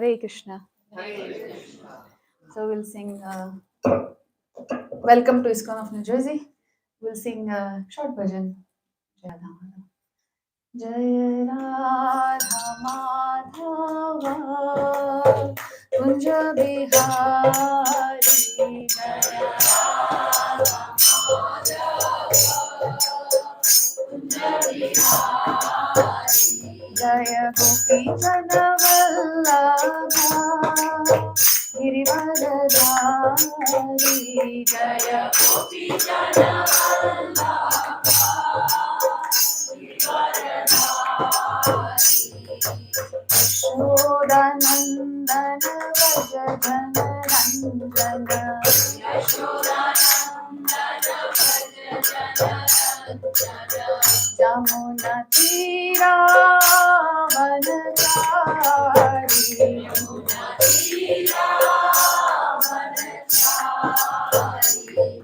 Hare Krishna. Hare Krishna. So we'll sing Welcome to ISKCON of New Jersey. We'll sing short bhajan. Jai Radha Madhava. Jai Radha Madhava Kunja Bihari Jaya Radha Kunja Bihari Jaya Gopi Jana Vallabha Girivaradhari Jaya Gopi Jana Yashodanandana Vraja Jana Randana Yashodanandana Vraja Jana Randana Jamuna Tira Vanachari Jamuna Tira Vanachari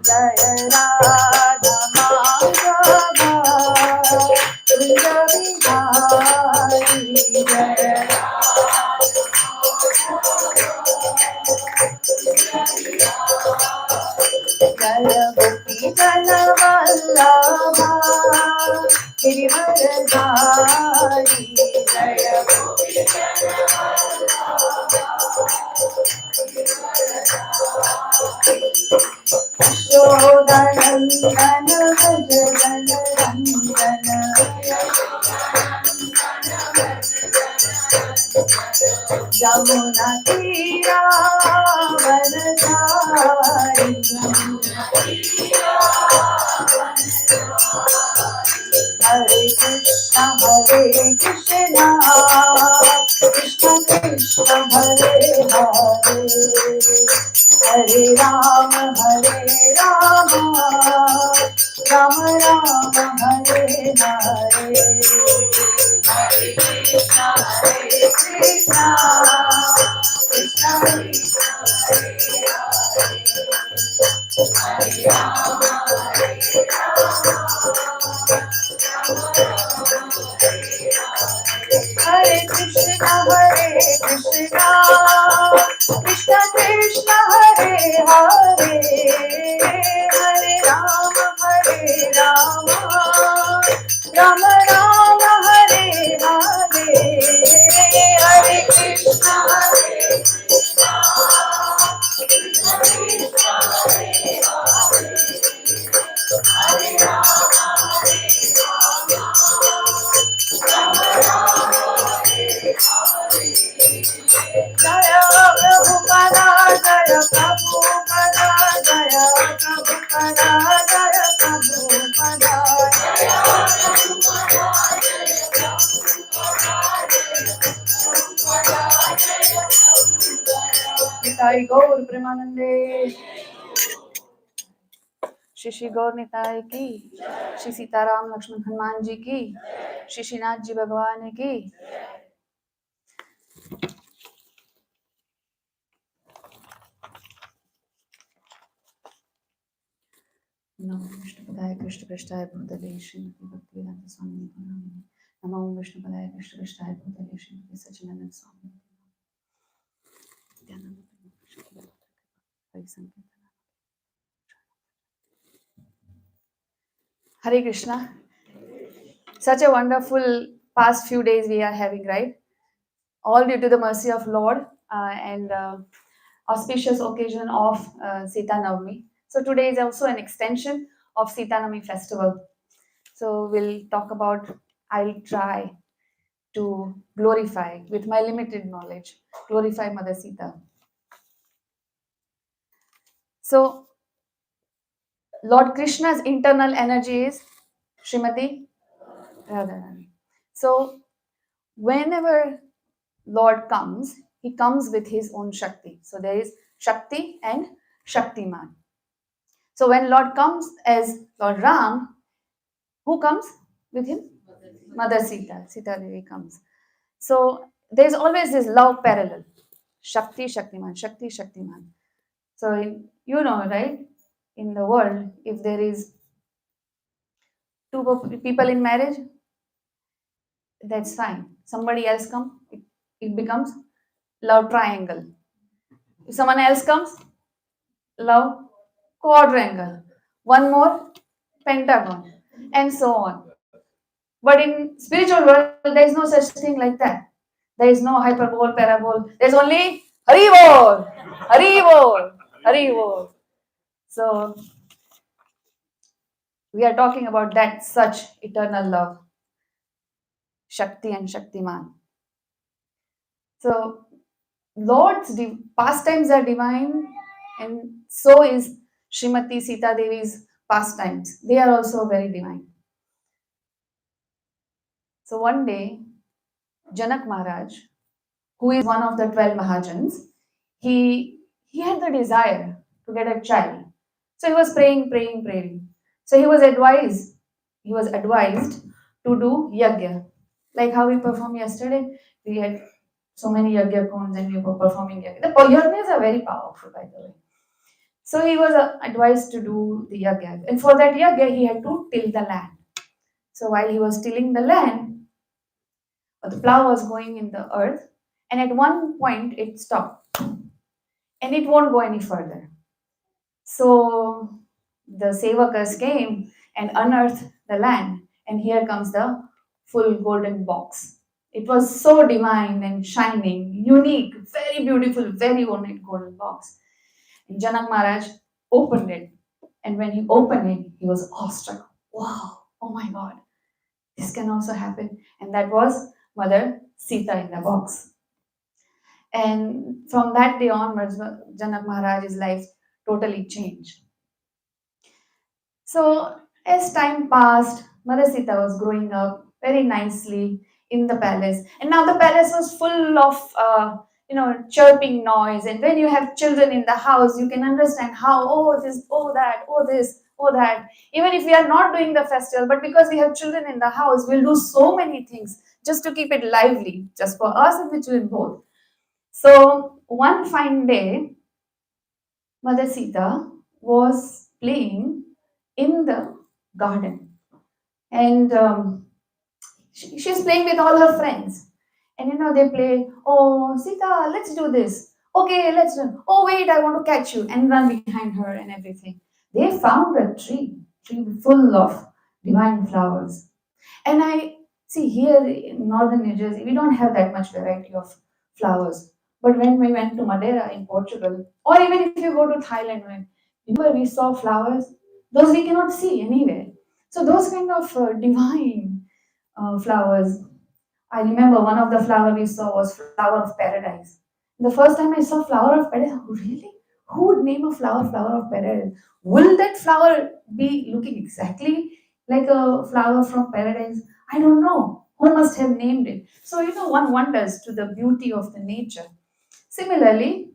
Jaya Radha Madhava Kunja Bihari Jaya Jaya Gopi Jana Vallabha Girivaradhari Jaya Gopi Jana Yashodanandana Vraja Jana Randana Jamuna Tira Vanachari Hare Krishna Krishna Krishna Hare Hare Hare Rama Rama Rama Hare Hare Hare Krishna Krishna Krishna Hare Rama Hare Krishna Krishna Krishna Hare Hare Hare Rama Rama Rama Hare Hare Hare Krishna Jaya Prabhupada Jaya Prabhupada Jaya Prabhupada Jaya Prabhupada Nitai Gaur Premanande Shri Shri Gaur Nitai ki Shri Sitaram Lakshman Hanuman ji ki Shri Srinath ji Bhagwan ki Namo Vishnupadaya Krishna Prasthaya Bhutale Srimati Bhaktivedanta Swami Navami Namo Vishnupadaya Krishna Prasthaya Bhutale Srimati Sachinanda Swami Hare Krishna. Such a wonderful past few days we are having, right? All due to the mercy of Lord and auspicious occasion of Sita Navami. So today is also an extension of Sita Navami festival. So we'll talk about, I'll try to glorify with my limited knowledge, glorify Mother Sita. So Lord Krishna's internal energy is Srimati Radharani. So whenever Lord comes, he comes with his own Shakti. So there is Shakti and Shaktiman. So when Lord comes as Lord Ram, who comes with him? Mother Sita. Sitadevi comes. So there is always this love parallel. Shakti, Shaktiman, Shakti, Shaktiman. So you know, right? In the world, if there is two people in marriage, that's fine. Somebody else come, it becomes love triangle. If someone else comes, love quadrangle. One more, pentagon, and so on. But in spiritual world, there is no such thing like that. There is no hyperbole, parabole. There's only Haribol, Haribol, Haribol. So we are talking about that such eternal love, Shakti and Shaktiman. So Lord's pastimes are divine, and so is Srimati Sita Devi's pastimes. They are also very divine. So one day, Janak Maharaj, who is one of the 12 Mahajans, he had the desire to get a child. So he was praying, praying, praying. So he was advised to do yagya. Like how we performed yesterday, we had so many yagya cones and we were performing yagya. The yagyas are very powerful, by the way. So he was advised to do the yagya. And for that yagya, he had to till the land. So while he was tilling the land, the plow was going in the earth, and at one point it stopped and it won't go any further. So the Sevakas came and unearthed the land, and here comes the full golden box. It was so divine and shining, unique, very beautiful, very ornate golden box. And Janak Maharaj opened it, and when he opened it, he was awestruck. Wow, oh my god, this can also happen. And that was Mother Sita in the box. And from that day onwards, Janak Maharaj's life totally changed. So as time passed, Mother Sita was growing up very nicely in the palace, and now the palace was full of chirping noise. And when you have children in the house, you can understand how this, that, this, that. Even if we are not doing the festival, but because we have children in the house, we'll do so many things just to keep it lively, just for us and the children both. So one fine day, Mother Sita was playing in the garden, and she's playing with all her friends. And they play, oh, Sita, let's do this. Okay, let's do. Oh, wait, I want to catch you, and run behind her and everything. They found a tree full of divine flowers. And I see here in northern New Jersey, we don't have that much variety of flowers. But when we went to Madeira in Portugal, or even if you go to Thailand, where we saw flowers, those we cannot see anywhere. So those kind of divine flowers. I remember one of the flower we saw was flower of paradise. The first time I saw flower of paradise, oh, really? Who would name a flower flower of paradise? Will that flower be looking exactly like a flower from paradise? I don't know. Who must have named it? So one wonders to the beauty of the nature. Similarly,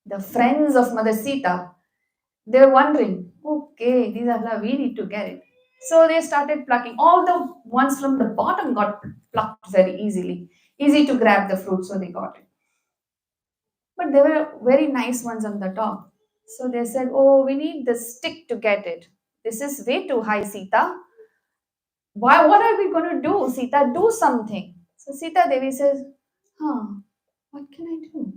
the friends of Mother Sita, they're wondering, okay, these are flowers, we need to get it. So they started plucking. All the ones from the bottom got plucked very easily. Easy to grab the fruit, so they got it. But there were very nice ones on the top. So they said, oh, we need the stick to get it. This is way too high, Sita. What are we going to do, Sita? Do something. So Sita Devi says, what can I do?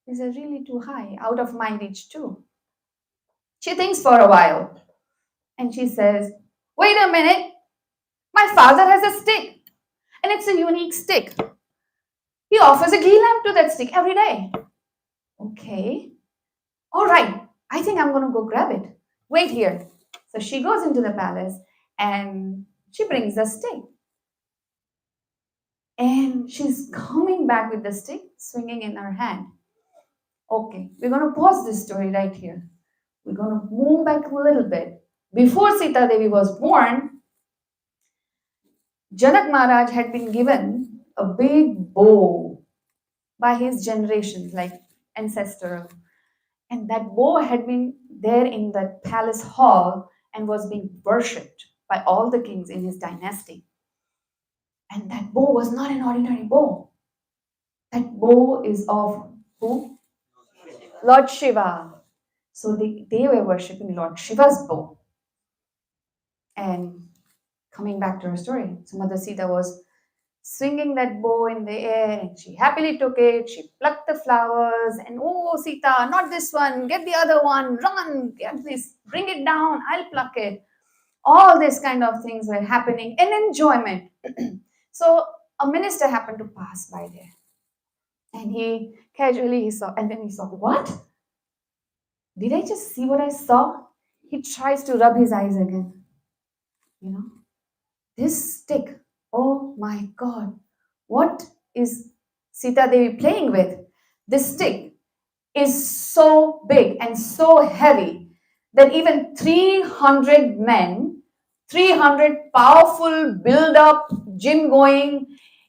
These are really too high, out of my reach too. She thinks for a while and she says, wait a minute, my father has a stick and it's a unique stick. He offers a ghee lamp to that stick every day. Okay, all right, I think I'm going to go grab it. Wait here. So she goes into the palace and she brings the stick. And she's coming back with the stick, swinging in her hand. Okay, we're going to pause this story right here. We're going to move back a little bit. Before Sita Devi was born, Janak Maharaj had been given a big bow by his generations, like ancestor. And that bow had been there in the palace hall and was being worshipped by all the kings in his dynasty. And that bow was not an ordinary bow. That bow is of who? Lord Shiva. So they were worshipping Lord Shiva's bow. And coming back to her story, so Mother Sita was swinging that bow in the air, and she happily took it. She plucked the flowers, and oh, Sita, not this one, get the other one, run, get this, bring it down, I'll pluck it. All these kind of things were happening in enjoyment. So a minister happened to pass by there, and he saw, and then he saw, what? Did I just see what I saw? He tries to rub his eyes again. You know, this stick, oh my God, what is Sita Devi playing with? This stick is so big and so heavy that even 300 men, 300 powerful, build up, gym going,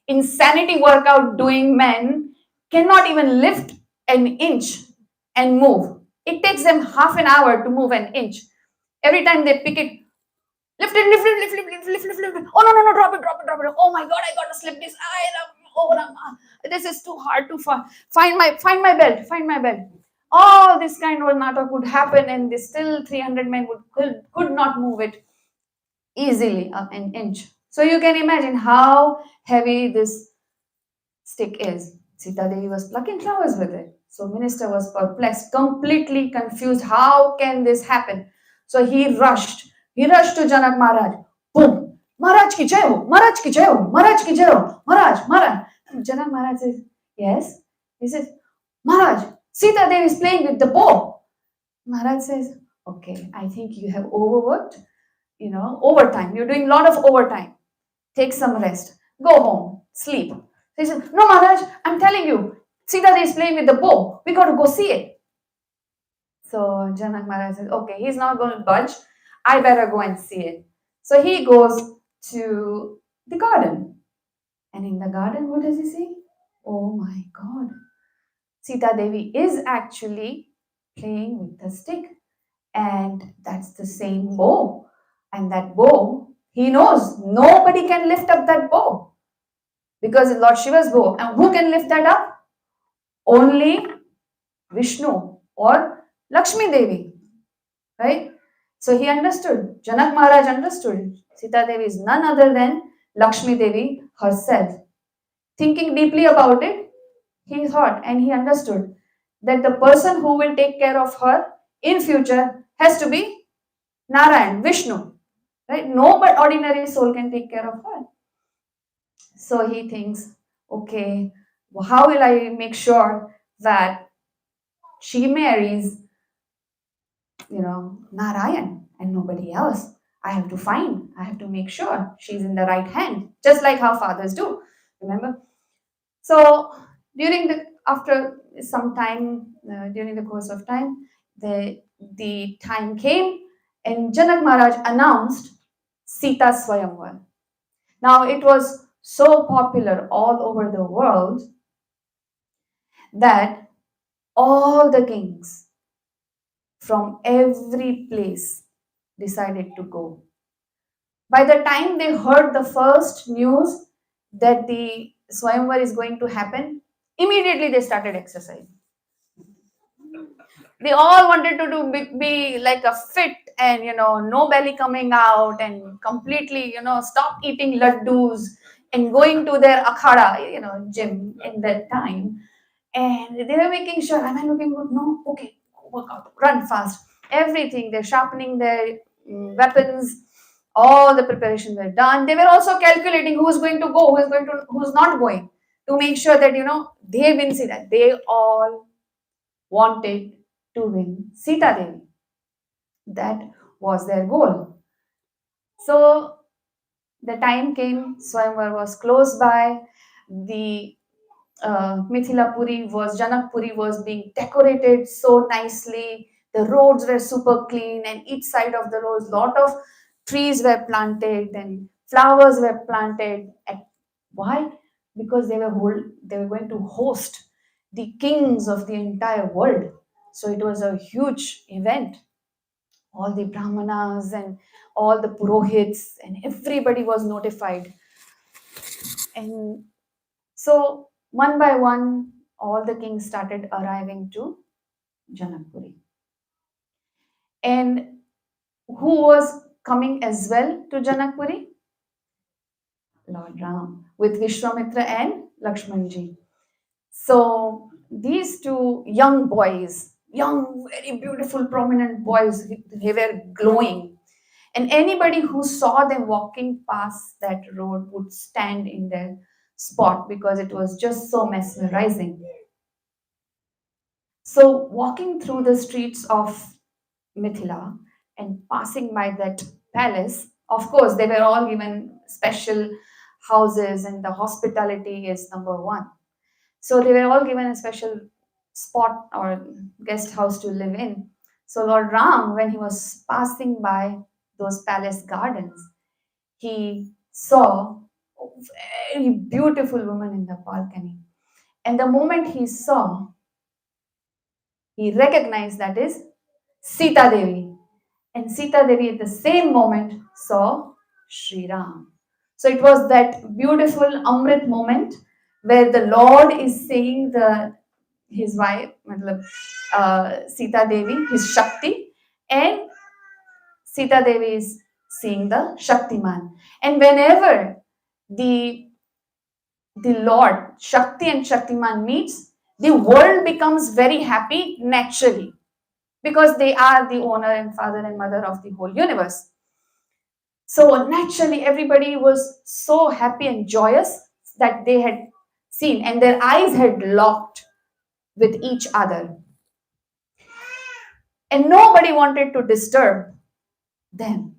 insanity workout doing men cannot even lift an inch and move. It takes them half an hour to move an inch. Every time they pick it, lift it, lift it, lift it, lift it, lift it, lift it. Oh no, no, no, drop it, drop it, drop it. Oh my God, I gotta slip this. Oh, Rama, this is too hard to find. Find my belt, find my belt. All this kind of natak would happen, and this still 300 men could not move it easily an inch. So you can imagine how heavy this stick is. Sita Devi was plucking flowers with it. So minister was perplexed, completely confused. How can this happen? So he rushed. He rushed to Janak Maharaj. Boom! Maharaj ki jai ho! Maharaj ki jai ho! Maharaj ki jai ho! Maharaj! Maharaj! Janak Maharaj says, yes. He says, Maharaj, Sita Devi is playing with the bow. Maharaj says, okay, I think you have overworked, overtime. You're doing a lot of overtime. Take some rest. Go home. Sleep. So he said, no, Maharaj, I'm telling you, Sita is playing with the bow. We got to go see it. So Janak Maharaj says, okay, he's not going to budge. I better go and see it. So he goes to the garden. And in the garden, what does he see? Oh my God. Sita Devi is actually playing with the stick. And that's the same bow. And that bow, he knows nobody can lift up that bow. Because it's Lord Shiva's bow. And who can lift that up? Only Vishnu or Lakshmi Devi. Right? So he understood. Janak Maharaj understood. Sita Devi is none other than Lakshmi Devi herself. Thinking deeply about it, he thought and he understood that the person who will take care of her in future has to be Narayan, Vishnu. Right? No but ordinary soul can take care of her. So he thinks, okay, well, how will I make sure that she marries, Narayan and nobody else? I have to make sure she's in the right hand, just like how fathers do. Remember? So after some time, during the course of time, the time came, and Janak Maharaj announced Sita Swayamvar. Now it was so popular all over the world that all the kings from every place decided to go. By the time they heard the first news that the Swayamvar is going to happen, immediately they started exercising. They all wanted to be like a fit and no belly coming out and completely stop eating laddus and going to their akhada gym in that time, and they were making sure, am I looking good? No, okay, work out, run fast, everything. They're sharpening their weapons. All the preparations were done. They were also calculating who's going to go, who's not going, to make sure that they win. See that they all wanted to win Sita Devi. That was their goal. So the time came, Swayamvar was close by. The Janakpuri was being decorated so nicely. The roads were super clean, and each side of the roads, lot of trees were planted and flowers were planted. And why? Because they were going to host the kings of the entire world. So it was a huge event. All the brahmanas and all the purohits and everybody was notified. And so one by one, all the kings started arriving to Janakpuri. And who was coming as well to Janakpuri? Lord Ram, with Vishwamitra and Lakshmanji. So these two young boys, young, very beautiful, prominent boys, they were glowing. And anybody who saw them walking past that road would stand in their spot because it was just so mesmerizing. So, walking through the streets of Mithila and passing by that palace, of course, they were all given special houses, and the hospitality is number one. So, they were all given a special spot or guest house to live in. So, Lord Ram, when he was passing by those palace gardens, he saw a very beautiful woman in the balcony. And the moment he saw, he recognized that is Sita Devi. And Sita Devi at the same moment saw Sri Ram. So it was that beautiful Amrit moment where the Lord is saying his wife, Sita Devi, his Shakti, and Sita Devi is seeing the Shaktiman. And whenever the the Lord, Shakti and Shaktiman meets, the world becomes very happy naturally because they are the owner and father and mother of the whole universe. So naturally, everybody was so happy and joyous that they had seen and their eyes had locked with each other. And nobody wanted to disturb them.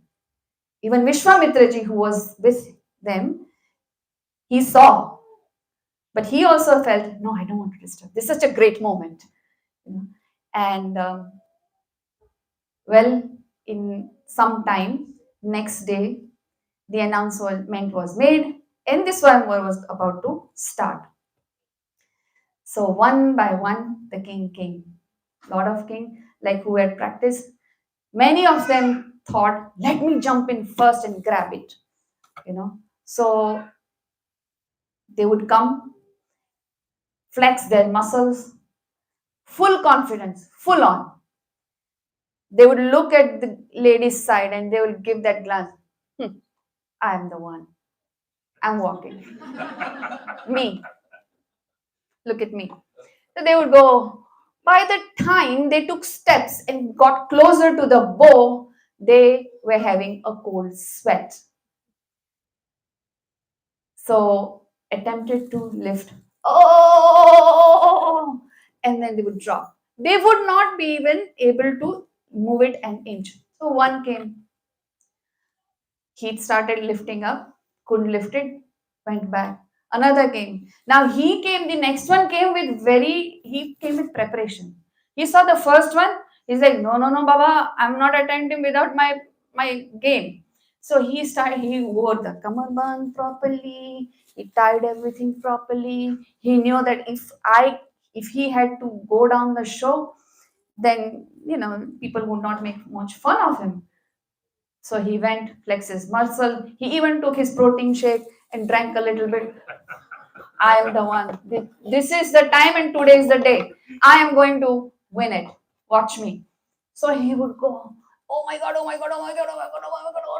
Even Vishwamitraji, who was with them, he saw, but he also felt, no, I don't want to disturb. This is such a great moment. You know? And well, in some time, next day, the announcement was made and this one was about to start. So one by one, the king came. Lot of king, like who had practiced. Many of them thought, let me jump in first and grab it. So they would come, flex their muscles, full confidence, full on. They would look at the lady's side and they will give that glance. I am the one. I'm walking. Me. Look at me. So they would go. By the time they took steps and got closer to the bow, they were having a cold sweat. So attempted to lift. Oh, and then they would drop. They would not be even able to move it an inch. So one came. He started lifting up, couldn't lift it, went back. Another came. Now he came, the next one came he came with preparation. He saw the first one, he's like, no, no, no, Baba, I'm not attending without my game. So he wore the kamarband properly, he tied everything properly. He knew that if he had to go down the show, then people would not make much fun of him. So he went, flexed his muscle. He even took his protein shake and drank a little bit. I am the one. This is the time and today is the day. I am going to win it. Watch me. So he would go, oh my God, oh my God, oh my God, oh my God, oh my God, oh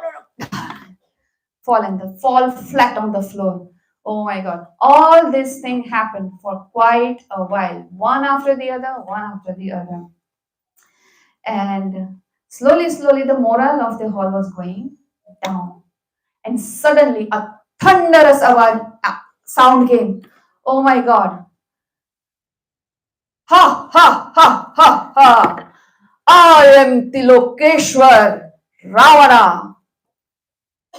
my God. Fall flat on the floor. Oh my God. All this thing happened for quite a while. One after the other, one after the other. And slowly, slowly, the morale of the hall was going down. And suddenly, a thunderous sound came. Oh my God. Ha, ha, ha, ha, ha. I am Tilokeshwar Ravana.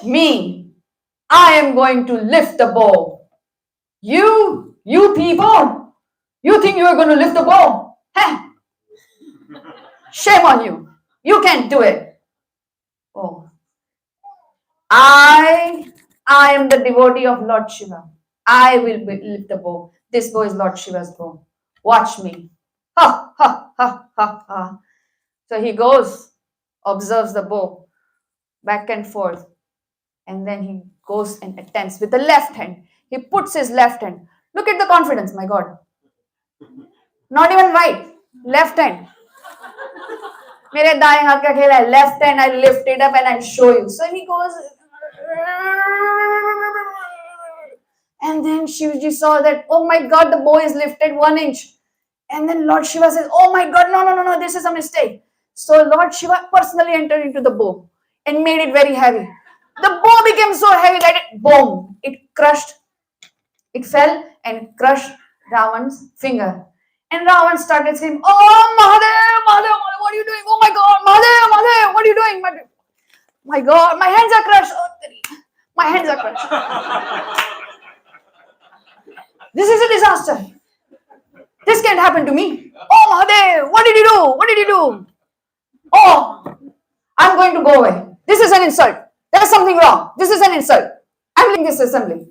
Me. I am going to lift the bow. You people, you think you are going to lift the bow? Heh. Shame on you. You can't do it. Oh, I am the devotee of Lord Shiva. I will lift the bow. This bow is Lord Shiva's bow. Watch me. Ha, ha, ha, ha, ha. So he goes, observes the bow back and forth, and then he goes and attempts with the left hand. He puts his left hand. Look at the confidence, my God. Not even right, left hand. मेरे दाएं हाथ का खेल है, left hand, I lift it up and I'll show you. So he goes And then Shivji saw that, oh my God, the bow is lifted 1 inch. And then Lord Shiva says, oh my God, no, this is a mistake. So Lord Shiva personally entered into the bow and made it very heavy. The bow became so heavy that it crushed, it fell and it crushed Ravan's finger. And Ravan started saying, oh Mahadev, what are you doing? Oh my God, Mahadev, what are you doing? My God, my hands are crushed. Oh, my hands are crushed. This is a disaster. This can't happen to me. Oh Mahadev, what did you do? What did you do? Oh, I'm going to go away. This is an insult. There's something wrong. This is an insult. I'm leaving this assembly.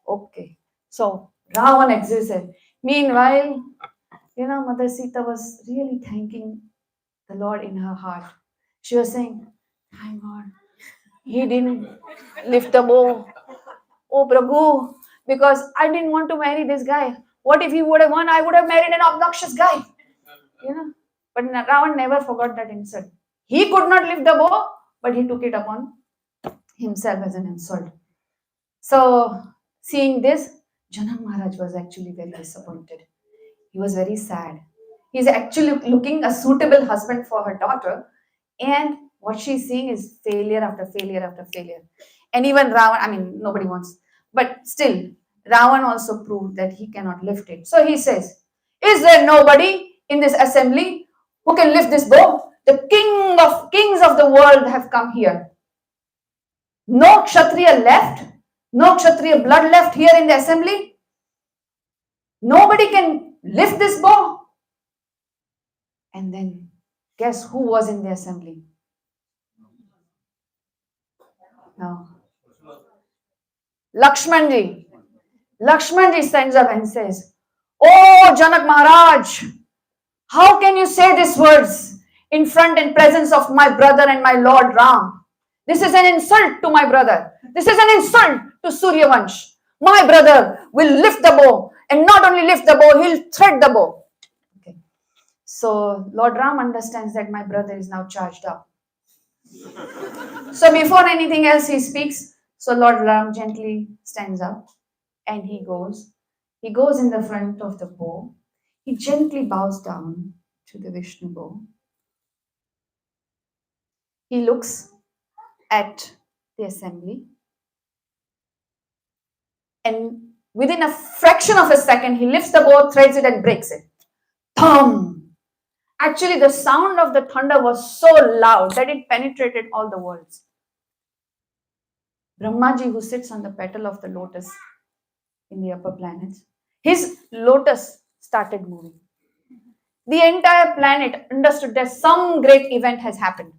Okay. So Ravan existed. Meanwhile, Mother Sita was really thanking the Lord in her heart. She was saying, thank God, he didn't lift the bow. Oh Prabhu, because I didn't want to marry this guy. What if he would have won? I would have married an obnoxious guy. But Ravan never forgot that insult. He could not lift the bow, but he took it upon himself as an insult. So, seeing this, Janak Maharaj was actually very disappointed. He was very sad. He's actually looking a suitable husband for her daughter, and what she's seeing is failure after failure after failure. And even Ravan, nobody wants, but still, Ravan also proved that he cannot lift it. So he says, is there nobody in this assembly who can lift this bow? The kings of the world have come here. No Kshatriya left, no Kshatriya blood left here in the assembly. Nobody can lift this bow. And then, guess who was in the assembly? No. Lakshmanji. Lakshmanji stands up and says, oh Janak Maharaj, how can you say these words in front and presence of my brother and my Lord Ram? This is an insult to my brother. This is an insult to Suryavansh. My brother will lift the bow, and not only lift the bow, he'll thread the bow. Okay. So Lord Ram understands that my brother is now charged up. So before anything else he speaks, so Lord Ram gently stands up and he goes. He goes in the front of the bow. He gently bows down to the Vishnu bow. He looks at the assembly, and within a fraction of a second, he lifts the bow, threads it, and breaks it. Thump! Actually, the sound of the thunder was so loud that it penetrated all the worlds. Brahmaji, who sits on the petal of the lotus in the upper planets, his lotus started moving. The entire planet understood that some great event has happened.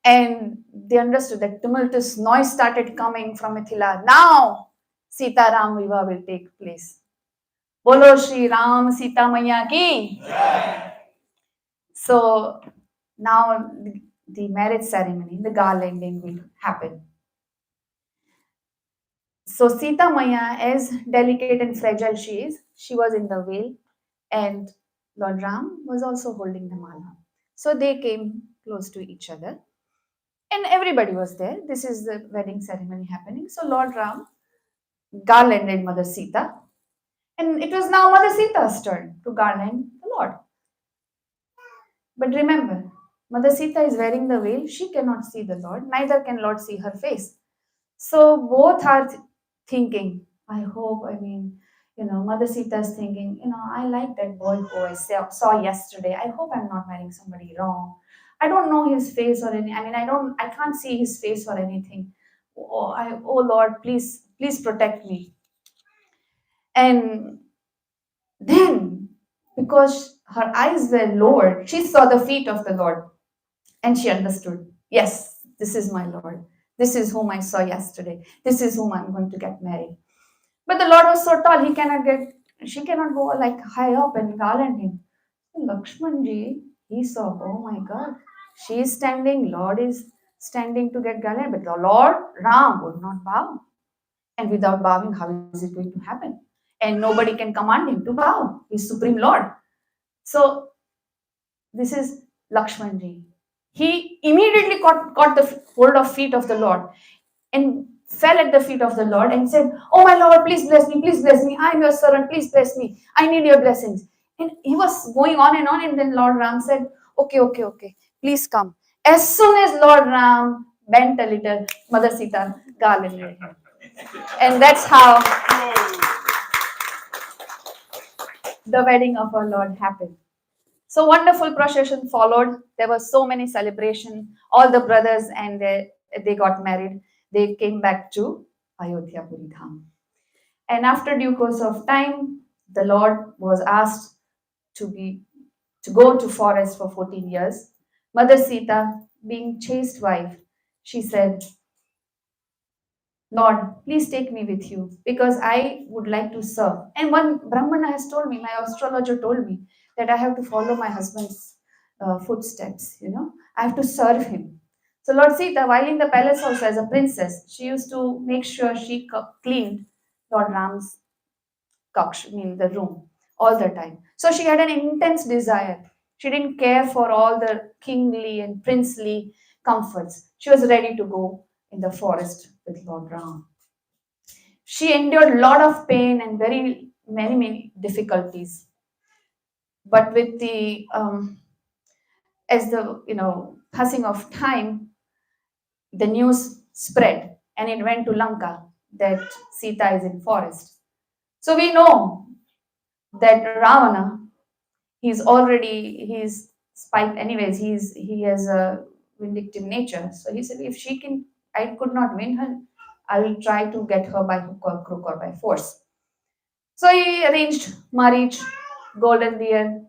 And they understood that tumultuous noise started coming from Mithila. Now, Sita Ram Viva will take place. Bolo Sri Ram Sita Maiya ki. So, now the marriage ceremony, the garlanding will happen. So, Sita Maiya, as delicate and fragile she was in the veil, and Lord Ram was also holding the mala. So, they came close to each other. And everybody was there. This is the wedding ceremony happening. So Lord Ram garlanded Mother Sita. And it was now Mother Sita's turn to garland the Lord. But remember, Mother Sita is wearing the veil. She cannot see the Lord. Neither can Lord see her face. So both are thinking, I hope, Mother Sita is thinking, I like that boy who I saw yesterday. I hope I'm not marrying somebody wrong. I don't know his face or I can't see his face or anything. Oh Lord, please protect me. And then, because her eyes were lowered, she saw the feet of the Lord and she understood, yes, this is my Lord. This is whom I saw yesterday. This is whom I'm going to get married. But the Lord was so tall, she cannot go like high up and garland him. Lakshmanji, he saw, oh my God, she is standing, Lord is standing to get garland, but the Lord Ram would not bow. And without bowing, how is it going to happen? And nobody can command him to bow. He's Supreme Lord. So this is Lakshmanji. He immediately caught the hold of feet of the Lord. And fell at the feet of the Lord and said, "Oh my Lord, please bless me. I am your servant, please bless me. I need your blessings." And he was going on, and then Lord Ram said, "Okay, okay, okay, please come." As soon as Lord Ram bent a little, Mother Sita garlanded him. And that's how the wedding of our Lord happened. So wonderful procession followed. There was so many celebration. All the brothers and they got married. They came back to Ayodhya Puri Dham. And after due course of time, the Lord was asked to be to go to forest for 14 years. Mother Sita, being chaste wife, she said, "Lord, please take me with you because I would like to serve." And one Brahmana has told me, my astrologer told me, that I have to follow my husband's footsteps, I have to serve him. So Lord Sita, while in the palace also as a princess, she used to make sure she cleaned Lord Ram's Kaksh, the room, all the time. So she had an intense desire. She didn't care for all the kingly and princely comforts. She was ready to go in the forest with Lord Ram. She endured a lot of pain and very many difficulties. But with the as the passing of time, the news spread and it went to Lanka that Sita is in forest. So we know that Ravana, he's spiked anyways. He has a vindictive nature. So he said, if I could not win her, I will try to get her by hook or crook or by force. So he arranged marriage, golden deer,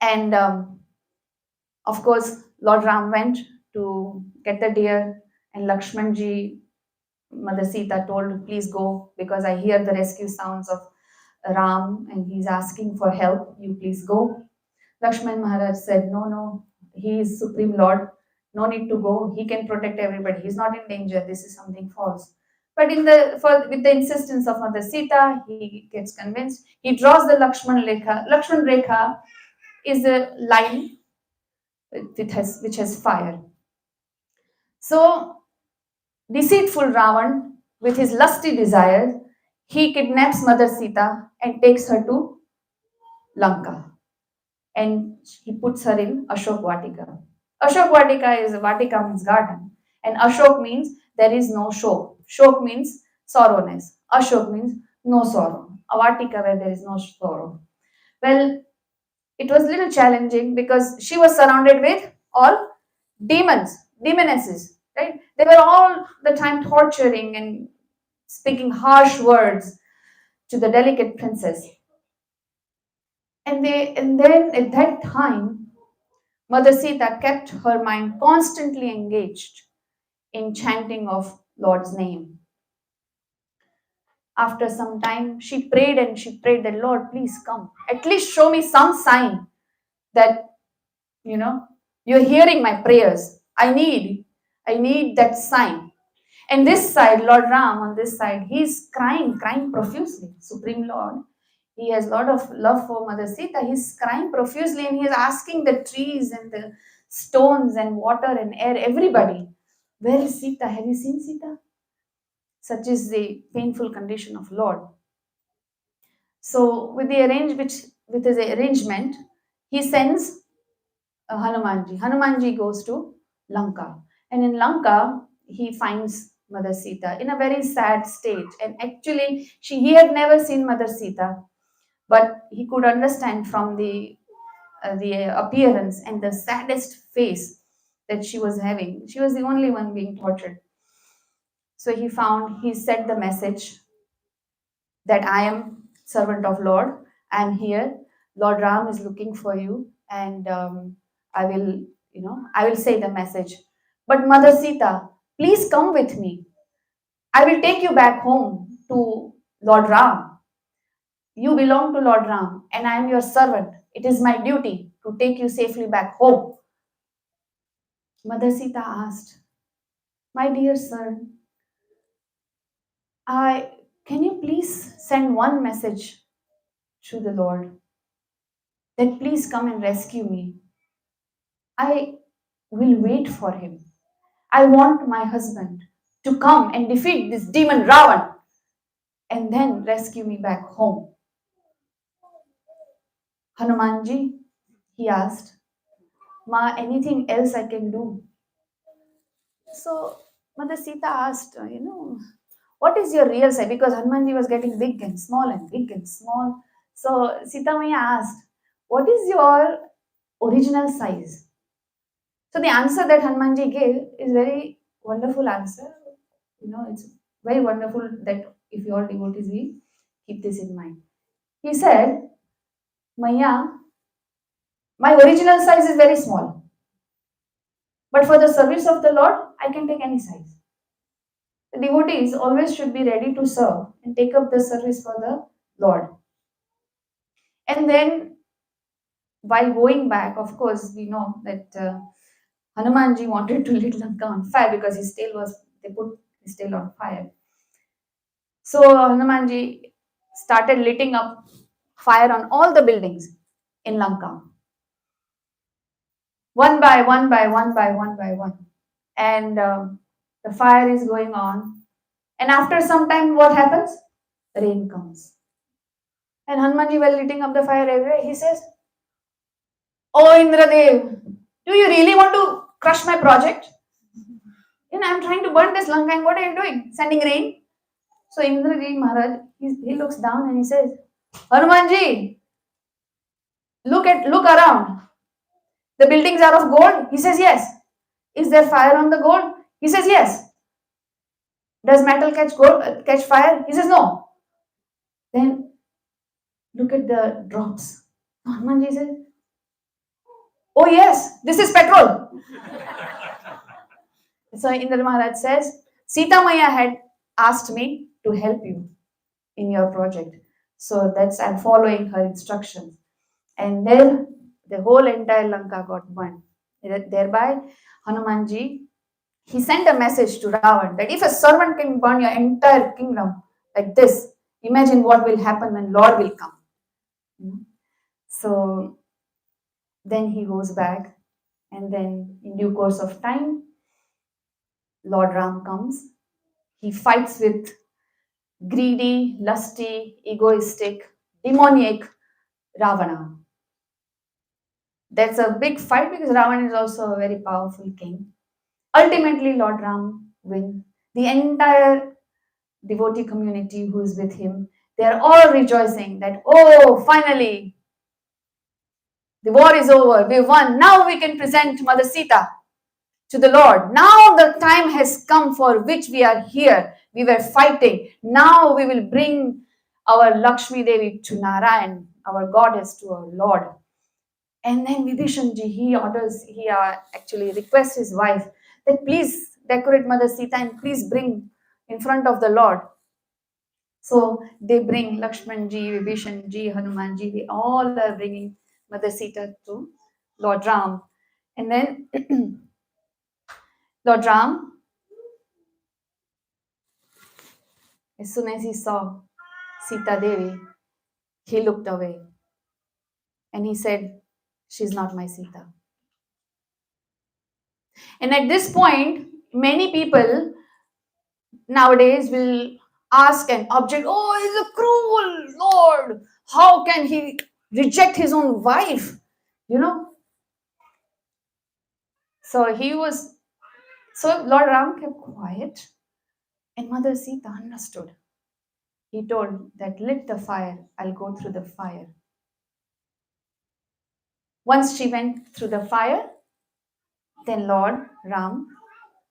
and of course Lord Ram went to get the deer, and Lakshmanji, Mother Sita told, "Please go because I hear the rescue sounds of Ram and he's asking for help. You please go." Lakshman Maharaj said, "No, no, he is Supreme Lord. No need to go. He can protect everybody. He's not in danger. This is something false." But with the insistence of Mother Sita, he gets convinced. He draws the Lakshman Rekha. Lakshman Rekha is a line which has fire. So deceitful Ravan, with his lusty desires, he kidnaps Mother Sita and takes her to Lanka. And he puts her in Ashok Vatika. Ashok Vatika means garden, and Ashok means there is no shok. Shok means sorrowness. Ashok means no sorrow. A Vatika where there is no sorrow. Well, it was a little challenging because she was surrounded with all demons, demonesses, right? They were all the time torturing and speaking harsh words to the delicate princess. And then at that time, Mother Sita kept her mind constantly engaged in chanting of Lord's name. After some time, she prayed and she prayed that, "Lord, please come. At least show me some sign that, you're hearing my prayers. I need that sign." And this side, Lord Ram, on this side, he's crying profusely. Supreme Lord, he has a lot of love for Mother Sita. He's crying profusely and he's asking the trees and the stones and water and air, everybody, "Where is Sita? Have you seen Sita?" Such is the painful condition of Lord. So with his arrangement, he sends Hanumanji. Hanumanji goes to Lanka. And in Lanka, he finds Mother Sita in a very sad state. And actually, he had never seen Mother Sita, but he could understand from the appearance and the saddest face that she was having. She was the only one being tortured. So he said the message that, "I am servant of Lord. I am here. Lord Ram is looking for you, and I will, I will say the message. But Mother Sita, please come with me. I will take you back home to Lord Ram. You belong to Lord Ram, and I am your servant. It is my duty to take you safely back home." Mother Sita asked, "My dear son, can you please send one message to the Lord that please come and rescue me? I will wait for him. I want my husband to come and defeat this demon Ravan and then rescue me back home. Hanumanji, he asked, Ma, anything else I can do? So Mother Sita asked, what is your real size? Because Hanumanji was getting big and small and big and small. So Sita Maya asked, what is your original size? So the answer that Hanumanji gave is very wonderful answer. It's very wonderful that if you all devotees we keep this in mind. He said, Maya, my original size is very small. But for the service of the Lord, I can take any size. The devotees always should be ready to serve and take up the service for the Lord. And then, while going back, of course, we know that Hanumanji wanted to lit Lanka on fire because they put his tail on fire. So Hanumanji started lighting up fire on all the buildings in Lanka. One by one by one by one by one. And the fire is going on. And after some time, what happens? Rain comes. And Hanumanji, while lighting up the fire everywhere, he says, Oh Indradev, do you really want to crush my project? I'm trying to burn this Lanka, and what are you doing? Sending rain? So Indraji Maharaj, he looks down and he says, Hanumanji, look around. The buildings are of gold? He says, yes. Is there fire on the gold? He says, yes. Does metal catch fire? He says, no. Then look at the drops. Hanumanji says, oh yes, this is petrol. So Indra Maharaj says, Sita Maya had asked me to help you in your project. So I'm following her instructions. And then the whole entire Lanka got burned. Thereby, Hanumanji, he sent a message to Ravan that if a servant can burn your entire kingdom like this, imagine what will happen when Lord will come. So then he goes back, and then in due course of time, Lord Ram comes. He fights with greedy, lusty, egoistic, demoniac Ravana. That's a big fight because Ravana is also a very powerful king. Ultimately, Lord Ram wins. The entire devotee community who is with him, they are all rejoicing that, oh, finally, the war is over, we won. Now we can present Mother Sita to the Lord. Now the time has come for which we are here. We were fighting. Now we will bring our Lakshmi Devi to Narayan, our goddess, to our Lord. And then Vibhishanji, he actually requests his wife that please decorate Mother Sita and please bring in front of the Lord. So they bring Lakshmanji, Vibhishanji, Hanumanji, they all are bringing Mother Sita to Lord Ram. And then Lord Ram, as soon as he saw Sitadevi, he looked away and he said, she's not my Sita. And at this point, many people nowadays will ask and object, oh, he's a cruel Lord. How can he reject his own wife? So Lord Ram kept quiet, and Mother Sita understood. He told that lit the fire, I'll go through the fire. Once she went through the fire, then Lord Ram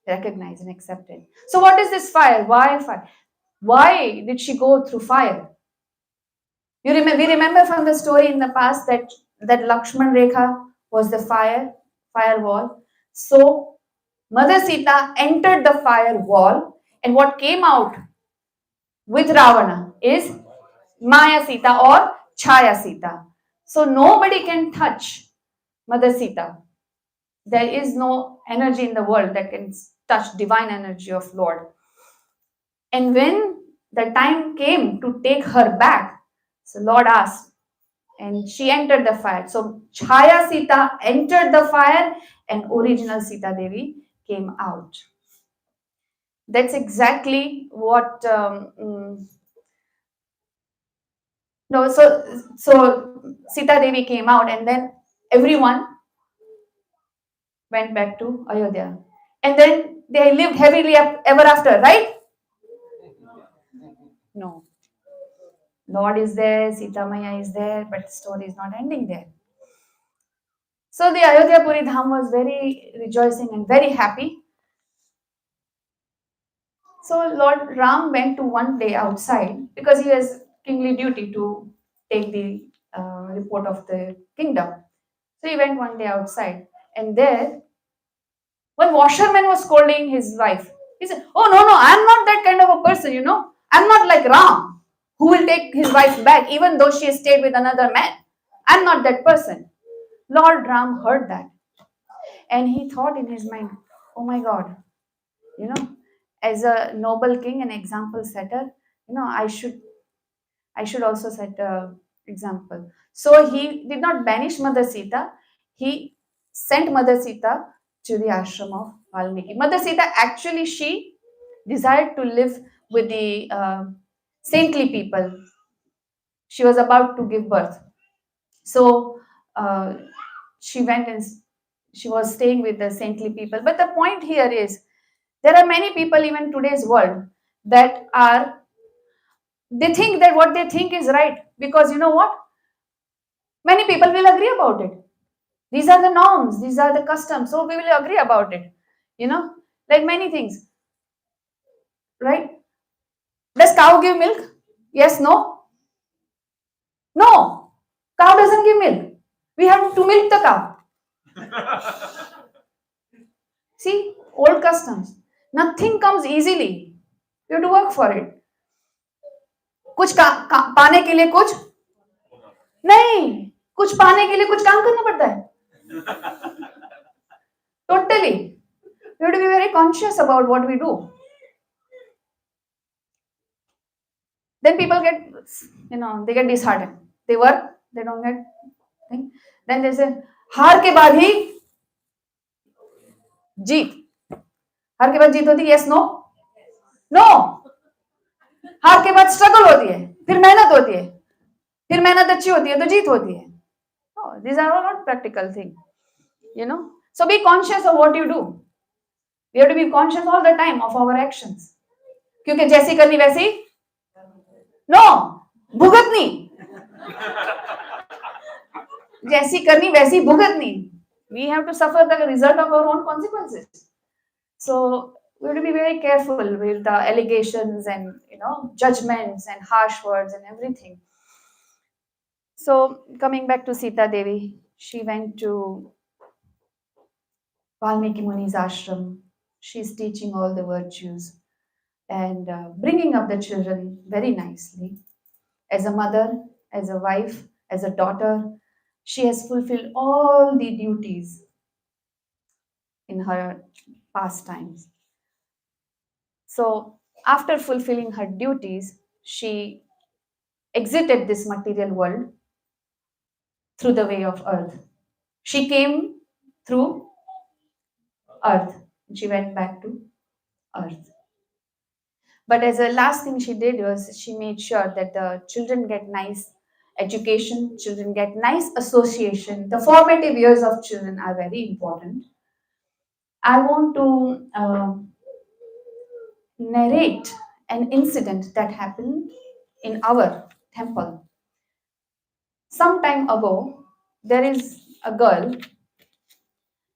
recognized and accepted. So what is this fire? Why fire? Why did she go through fire? We remember from the story in the past that Lakshman Rekha was the firewall. So Mother Sita entered the firewall, and what came out with Ravana is Maya Sita or Chaya Sita. So nobody can touch Mother Sita. There is no energy in the world that can touch divine energy of Lord. And when the time came to take her back, so Lord asked, and she entered the fire. So Chaya Sita entered the fire, and original Sitadevi came out. That's exactly what. No, so Sita Devi came out, and then everyone went back to Ayodhya, and then they lived happily ever after, right? No, Lord is there, Sita Maya is there, but the story is not ending there. So the Ayodhya Puri Dham was very rejoicing and very happy. So Lord Ram went to one day outside because he has kingly duty to take the report of the kingdom. So he went one day outside, and there one washerman was scolding his wife. He said, "Oh no, no, I'm not that kind of a person, you know. I'm not like Ram, who will take his wife back even though she has stayed with another man. I'm not that person." Lord Ram heard that, and he thought in his mind, "Oh my God, you know, as a noble king and example setter, I should also set a example." So he did not banish Mother Sita. He sent Mother Sita to the ashram of Valmiki. Mother Sita actually she desired to live with the saintly people. She was about to give birth, so uh, she went and she was staying with the saintly people. But the point here is there are many people even today's world that are they think that what they think is right because you know what, many people will agree about it. These are the norms, these are the customs, so we will agree about it, you know, like many things, right? Does cow give milk? Yes, no? No, cow doesn't give milk. We have to milk the cow. See, old customs. Nothing comes easily. You have to work for it. कुछ पाने के लिए कुछ नहीं, कुछ पाने के लिए कुछ काम करना पड़ता है. Totally. We have to be very conscious about what we do. Then people get, they get disheartened. They work, they don't get thing. Then they say, हार के बाद ही जीत. हार के बाद जीत होती है, yes, no? No. हार के बाद स्ट्रगल होती है, फिर मेहनत होती है, फिर मेहनत अच्छी होती है तो जीत होती है. No, these are all not practical things, you know. So be conscious of what you do. We have to be conscious all the time of our actions. क्योंकि जैसी करनी वैसी नो भुगतनी, जैसी करनी वैसी भुगतनी. We have to suffer the result of our own consequences. So we have to be very careful with the allegations and judgments and harsh words and everything. So coming back to Sita Devi, she went to Valmiki Muni's ashram. She's teaching all the virtues and bringing up the children very nicely. As a mother, as a wife, as a daughter, she has fulfilled all the duties in her pastimes. So, after fulfilling her duties, she exited this material world through the way of earth. She came through earth. She went back to earth. But as a last thing she did was she made sure that the children get nice education, children get nice association. The formative years of children are very important. I want to narrate an incident that happened in our temple. Some time ago, there is a girl,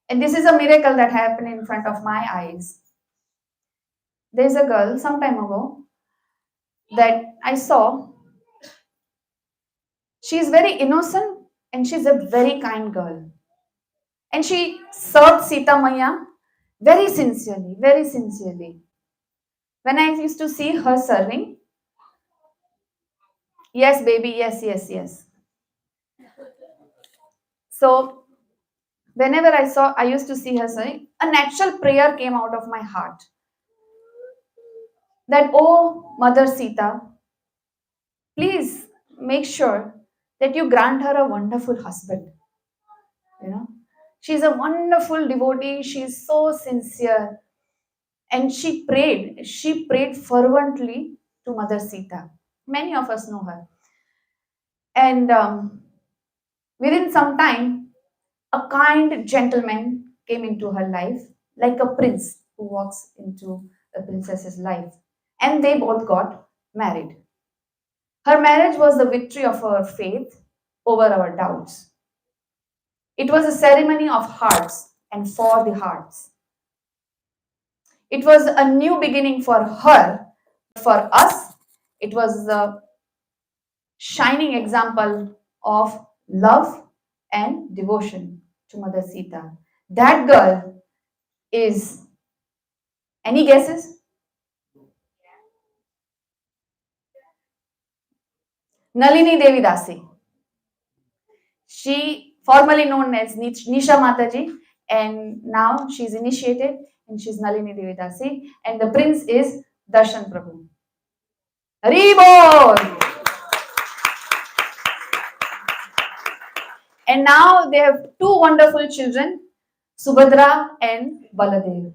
and this is a miracle that happened in front of my eyes. There's a girl some time ago that I saw. She's very innocent and she's a very kind girl. And she served Sita Maya very sincerely, very sincerely. When I used to see her serving, yes, baby, yes, yes, yes. So whenever I used to see her serving, a natural prayer came out of my heart that, oh, Mother Sita, please make sure that you grant her a wonderful husband. You know, she's a wonderful devotee. She's so sincere. And she prayed fervently to Mother Sita. Many of us know her. And within some time, a kind gentleman came into her life, like a prince who walks into a princess's life. And they both got married. Her marriage was the victory of our faith over our doubts. It was a ceremony of hearts and for the hearts. It was a new beginning for her. For us, it was the shining example of love and devotion to Mother Sita. That girl is, any guesses? Nalini Devi Dasi. She formerly known as Nisha Mataji, and now she's initiated and she's Nalini Devi Dasi, and the prince is Darshan Prabhu. Hari Bol! And now they have two wonderful children, Subhadra and Baladev.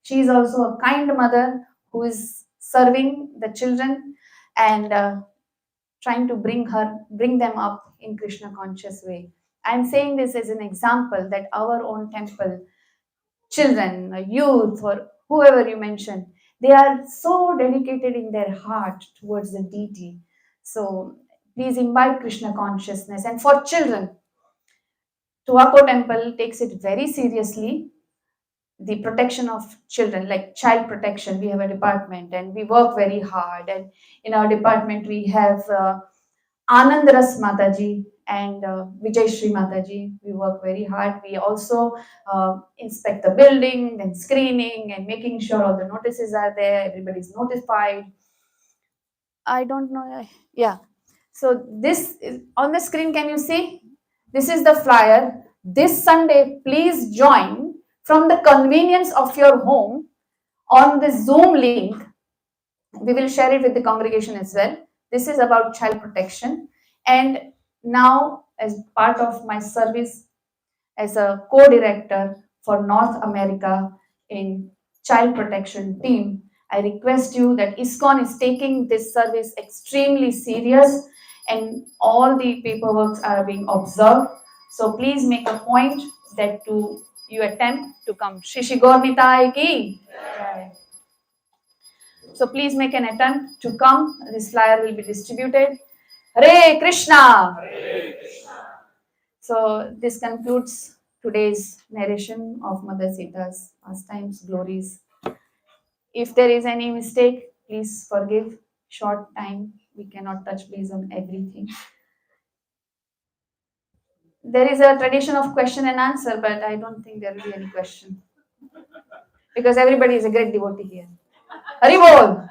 She is also a kind mother who is serving the children and trying to bring them up in Krishna conscious way. I am saying this as an example that our own temple children, youth, or whoever you mention, they are so dedicated in their heart towards the deity. So please imbibe Krishna consciousness. And for children, Tuako Temple takes it very seriously, the protection of children, like child protection. We have a department and we work very hard. And in our department, we have Anand Ras Mataji and Vijay Shri Mataji. We work very hard. We also inspect the building, then screening and making sure all the notices are there, everybody's notified. I don't know. Yeah. So this is on the screen. Can you see? This is the flyer. This Sunday, please join from the convenience of your home on the Zoom link. We will share it with the congregation as well. This is about child protection. And now, as part of my service as a co-director for North America in child protection team, I request you that ISKCON is taking this service extremely serious and all the paperwork are being observed. So please make a point that you attempt to come. Shishi Gornitai ki. So please make an attempt to come. This flyer will be distributed. Hare Krishna! Hare Krishna. So this concludes today's narration of Mother Sita's pastimes, glories. If there is any mistake, please forgive. Short time, we cannot touch base on everything. There is a tradition of question and answer, but I don't think there will be any question. Because everybody is a great devotee here. Hari Bol!